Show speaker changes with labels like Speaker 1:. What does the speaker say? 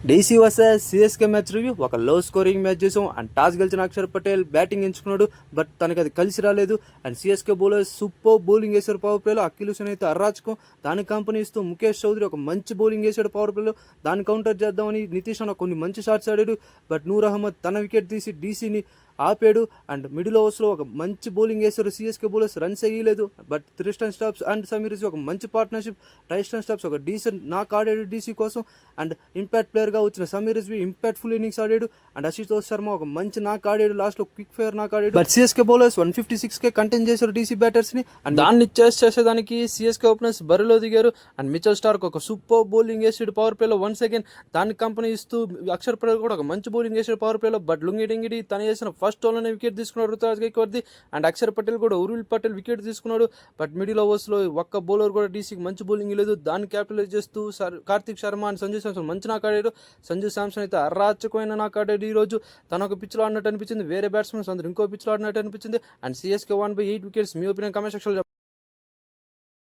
Speaker 1: DC versus CSK match review. ఒక లో scoring match చేసాం అండ్ టాస్ గెలిచిన అక్షర్ పటేల్ బ్యాటింగ్ ఎంచుకున్నాడు. బట్ తనకి అది కలిసి రాలేదు. And CSK bowlers super bowling వేశారు పవర్ ప్లేలో. అఖిల్ హుసేన్ అయితే అర్రాచకం. దాని కంపెనీ ఇస్తూ ముఖేష్ చౌదరి ఒక మంచి బౌలింగ్ వేశాడు పవర్ ప్లేలో. దాన్ని కౌంటర్ చేద్దామని నితీష్ అన్న కొన్ని మంచి షాట్స్ ఆడాడు. బట్ నూర్ అహ్మద్ తన వికెట్ తీసి డీసీని ఆపాడు. అండ్ మిడిల్ ఓవర్స్లో ఒక మంచి బౌలింగ్ వేశారు సిఎస్కే బౌలర్స్. రన్స్ వేయలేదు. But Tristan Stubbs and Sameer Rizvi ఒక మంచి పార్ట్నర్షిప్. ట్రైస్టన్ స్టాప్స్ ఒక డీసెంట్ నాక్ ఆడాడు డీసీ కోసం. అండ్ ఇంపాక్ట్ ప్లేయర్గా వచ్చిన సమీర్ రిజ్వీ ఇంపాక్ట్ఫుల్ ఇన్నింగ్స్ ఆడాడు. అండ్ అశుతోష్ శర్మ ఒక మంచి నాక్ ఆడాడు. లాస్ట్లో క్విక్ ఫైర్ నాక్ ఆడాడు. బట్ సిఎస్కే బౌలర్స్ 156 కంటెంట్ చేశారు డీసీ బ్యాటర్స్ని. అండ్ దాన్ని చేస్ చేసేదానికి సిఎస్కే ఓపెనర్స్ బరిలో దిగారు. అండ్ మిచెల్ స్టార్క్ ఒక సూపర్ బౌలింగ్ వేసాడు పవర్ ప్లేలో. వన్స్ అగైన్ దాన్ని కంపెనీ ఇస్తూ అక్షర్ పటేల్ కూడా ఒక మంచి బౌలింగ్ వేసాడు పవర్ ప్లేలో. బట్ లుంగి డింగిడి తను చేసిన ఫస్ట్ ఓవర్లోనే వికెట్ తీసుకున్నాడు రుతురాజ్ గైక్వాడ్ది. అండ్ అక్షర్ పటేల్ కూడా ఉర్విల్ పటేల్ వికెట్ తీసుకున్నాడు. బట్ మిడిల్ ఓవర్స్లో ఒక్క బౌలర్ కూడా డీసీకి మంచి బౌలింగ్ లేదు. దాన్ని క్యాపిటలైజ్ చేస్తూ కార్తిక్ శర్మ అండ్ సంజు శాంసన్ మంచి నాక్ ఆడాడు. సంజు శాంసన్ అయితే అర్రాచకమైన నాక్ ఆడాడు. ఈ రోజు తన ఒక పిచ్లో ఆడినట్టు అనిపించింది. వేరే బ్యాట్స్మెన్స్ అందరూ ఇంకో పిచ్లో ఆడినట్టు అనిపించింది. And CSK 1/8 wickets. Me opinion comment సెక్షన్లో